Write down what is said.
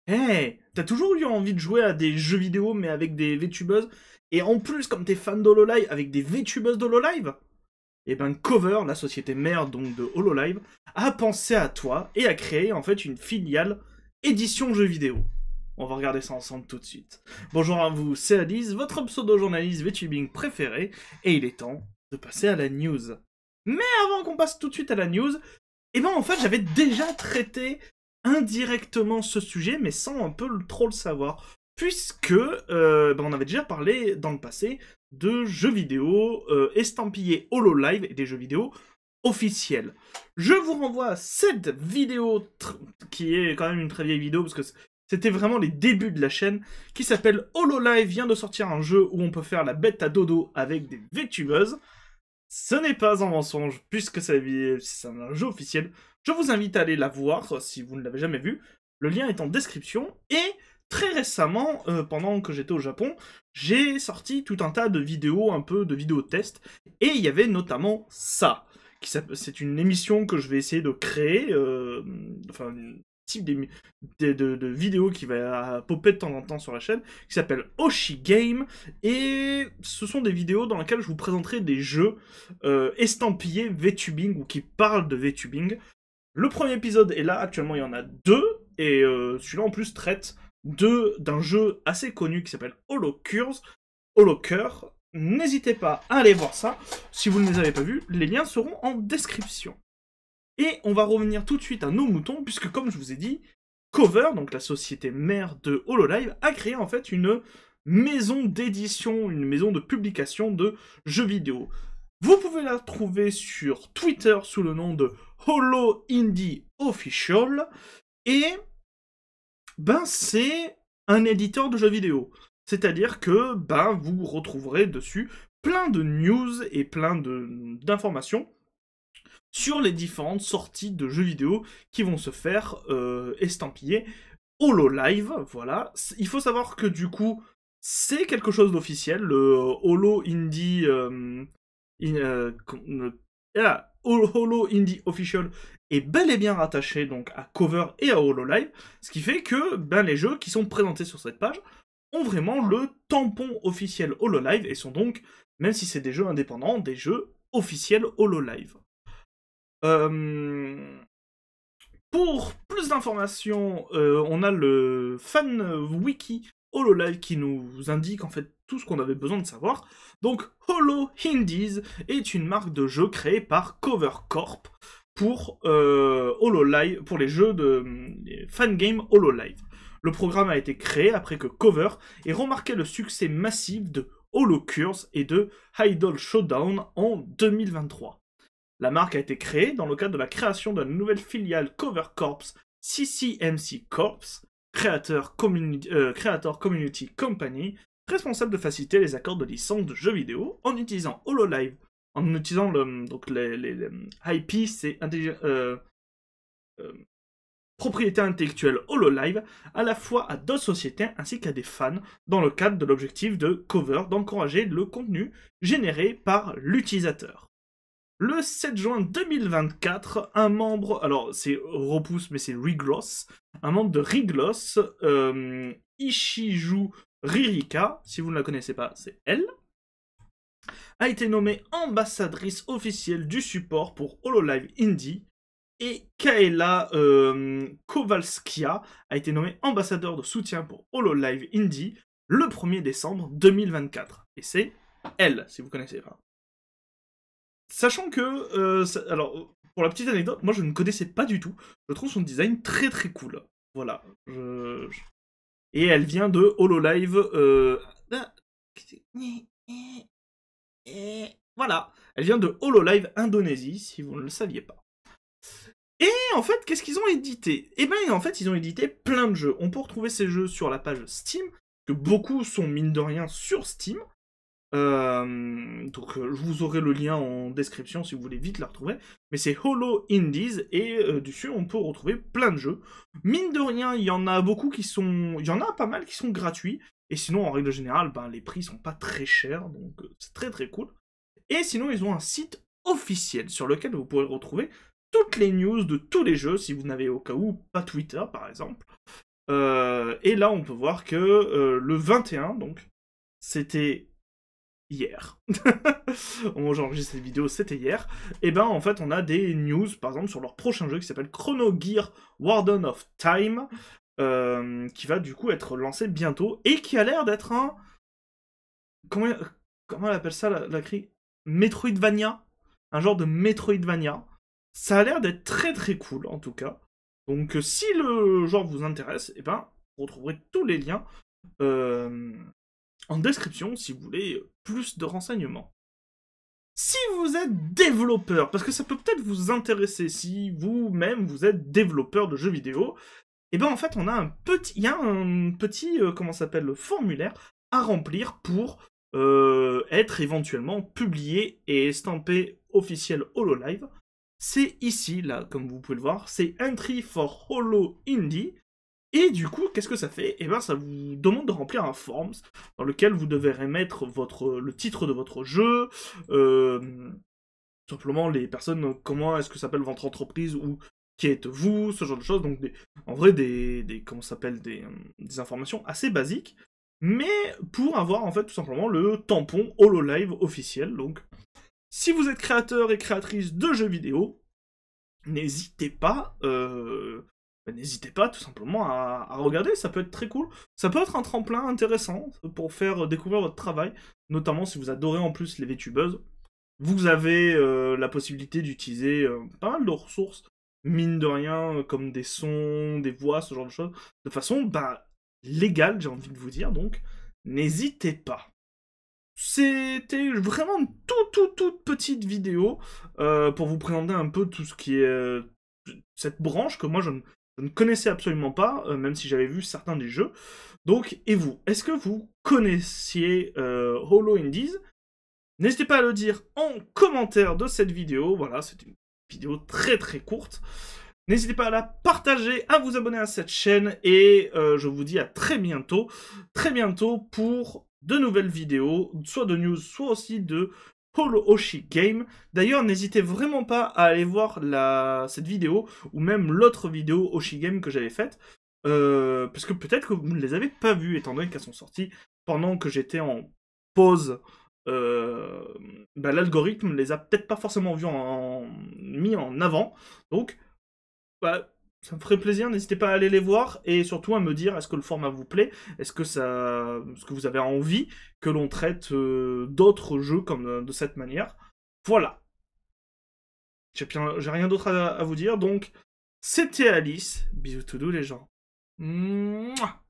Hey, t'as toujours eu envie de jouer à des jeux vidéo mais avec des VTubers et en plus comme t'es fan d'HoloLive avec des VTubers d'HoloLive? Eh ben Cover, la société mère donc de HoloLive, a pensé à toi et a créé en fait une filiale édition jeux vidéo. On va regarder ça ensemble tout de suite. Bonjour à vous, c'est Alice, votre pseudo-journaliste VTubing préféré, et il est temps de passer à la news. Mais avant qu'on passe tout de suite à la news, eh ben en fait j'avais déjà traité indirectement ce sujet, mais sans un peu trop le savoir. Puisque on avait déjà parlé dans le passé de jeux vidéo estampillés HoloLive et des jeux vidéo officiels. Je vous renvoie à cette vidéo qui est quand même une très vieille vidéo parce que c'était vraiment les débuts de la chaîne, qui s'appelle HoloLive vient de sortir un jeu où on peut faire la bête à dodo avec des VTubers. Ce n'est pas un mensonge, puisque c'est un jeu officiel. Je vous invite à aller la voir si vous ne l'avez jamais vu. Le lien est en description. Et très récemment, pendant que j'étais au Japon, j'ai sorti tout un tas de vidéos, un peu de vidéos tests. Et il y avait notamment ça. C'est une émission que je vais essayer de créer. Enfin, un type de vidéo qui va popper de temps en temps sur la chaîne, qui s'appelle Oshi Game. Et ce sont des vidéos dans lesquelles je vous présenterai des jeux estampillés VTubing ou qui parlent de VTubing. Le premier épisode est là, actuellement il y en a deux, et celui-là en plus traite d'un jeu assez connu qui s'appelle Holocure. N'hésitez pas à aller voir ça. Si vous ne les avez pas vus, les liens seront en description. Et on va revenir tout de suite à nos moutons, puisque comme je vous ai dit, Cover, donc la société mère de HoloLive, a créé en fait une maison d'édition, une maison de publication de jeux vidéo. Vous pouvez la trouver sur Twitter sous le nom de Holo Indie Official, et c'est un éditeur de jeux vidéo. C'est-à-dire que vous retrouverez dessus plein de news et plein d'informations sur les différentes sorties de jeux vidéo qui vont se faire estampiller HoloLive, voilà. Il faut savoir que du coup, c'est quelque chose d'officiel, le Holo Indie... Holo Indie Official est bel et bien rattaché donc à Cover et à HoloLive, ce qui fait que les jeux qui sont présentés sur cette page ont vraiment le tampon officiel HoloLive et sont donc, même si c'est des jeux indépendants, des jeux officiels HoloLive. Pour plus d'informations, on a le fan wiki HoloLive qui nous indique en fait tout ce qu'on avait besoin de savoir. Donc Holo Indies est une marque de jeu créée par Cover Corp pour HoloLive, pour les jeux de fangame HoloLive. Le programme a été créé après que Cover ait remarqué le succès massif de Holocure et de Idol Showdown en 2023. La marque a été créée dans le cadre de la création de la nouvelle filiale Cover Corps CCMC Corps, Creator Community Company, responsable de faciliter les accords de licence de jeux vidéo en utilisant HoloLive, en utilisant les IP, c'est propriété intellectuelle HoloLive, à la fois à d'autres sociétés ainsi qu'à des fans, dans le cadre de l'objectif de Cover d'encourager le contenu généré par l'utilisateur. Le 7 juin 2024, un membre, alors c'est repousse mais c'est Rigloss, un membre de Rigloss, Ishiju Ririka, si vous ne la connaissez pas, c'est elle, a été nommée ambassadrice officielle du support pour HoloLive Indie, et Kaela Kowalskia a été nommée ambassadeur de soutien pour HoloLive Indie le 1er décembre 2024. Et c'est elle, si vous ne connaissez pas. Sachant que, alors, pour la petite anecdote, moi je ne connaissais pas du tout. Je trouve son design très très cool. Voilà. Et elle vient de HoloLive. Voilà. Elle vient de HoloLive Indonésie, si vous ne le saviez pas. Et en fait, qu'est-ce qu'ils ont édité? Eh ben, en fait, ils ont édité plein de jeux. On peut retrouver ces jeux sur la page Steam, que beaucoup sont mine de rien sur Steam. Donc je vous aurai le lien en description si vous voulez vite la retrouver. Mais c'est Holo Indies et dessus on peut retrouver plein de jeux. Mine de rien, il y en a beaucoup qui sont... Il y en a pas mal qui sont gratuits. Et sinon, en règle générale, les prix sont pas très chers. Donc c'est très très cool. Et sinon, ils ont un site officiel sur lequel vous pourrez retrouver toutes les news de tous les jeux, si vous n'avez au cas où pas Twitter par exemple. Et là, on peut voir que le 21, donc, c'était hier. Au moment où j'enregistre cette vidéo, c'était hier. Et ben, en fait, on a des news, par exemple, sur leur prochain jeu qui s'appelle Chrono Gear Warden of Time, qui va du coup être lancé bientôt, et qui a l'air d'être un... Comment elle appelle ça, la cri Metroidvania. Un genre de Metroidvania. Ça a l'air d'être très très cool, en tout cas. Donc, si le genre vous intéresse, et ben, vous retrouverez tous les liens en description si vous voulez plus de renseignements. Si vous êtes développeur, parce que ça peut peut-être vous intéresser si vous-même vous êtes développeur de jeux vidéo, et ben en fait on a un petit, il y a un petit, comment ça s'appelle, le formulaire à remplir pour être éventuellement publié et estampé officiel HoloLive. C'est ici, là, comme vous pouvez le voir, c'est Entry for Holo Indie. Et du coup, qu'est-ce que ça fait? Eh ben, ça vous demande de remplir un forms dans lequel vous devrez mettre le titre de votre jeu, simplement les personnes, comment est-ce que s'appelle votre entreprise ou qui êtes-vous, ce genre de choses. Donc, en vrai, comment ça s'appelle, des informations assez basiques, mais pour avoir en fait tout simplement le tampon HoloLive officiel. Donc, si vous êtes créateur et créatrice de jeux vidéo, n'hésitez pas. N'hésitez pas tout simplement à regarder, ça peut être très cool. Ça peut être un tremplin intéressant pour faire découvrir votre travail, notamment si vous adorez en plus les VTubers. Vous avez la possibilité d'utiliser pas mal de ressources, mine de rien, comme des sons, des voix, ce genre de choses, de façon légale, j'ai envie de vous dire, donc n'hésitez pas. C'était vraiment une toute petite vidéo pour vous présenter un peu tout ce qui est cette branche que moi je ne connaissais absolument pas, même si j'avais vu certains des jeux. Donc, et vous, est-ce que vous connaissiez Holo Indies? N'hésitez pas à le dire en commentaire de cette vidéo. Voilà, c'est une vidéo très très courte. N'hésitez pas à la partager, à vous abonner à cette chaîne, et je vous dis à très bientôt pour de nouvelles vidéos, soit de news, soit aussi de Holo Hoshi Game. D'ailleurs, n'hésitez vraiment pas à aller voir cette vidéo, ou même l'autre vidéo Hoshi Game que j'avais faite, parce que peut-être que vous ne les avez pas vues, étant donné qu'elles sont sorties pendant que j'étais en pause. L'algorithme ne les a peut-être pas forcément vues mis en avant, donc ça me ferait plaisir, n'hésitez pas à aller les voir, et surtout à me dire est-ce que le format vous plaît, est-ce que vous avez envie que l'on traite d'autres jeux comme de cette manière. Voilà. J'ai rien d'autre à vous dire, donc c'était Alice. Bisous tous les gens. Mouah.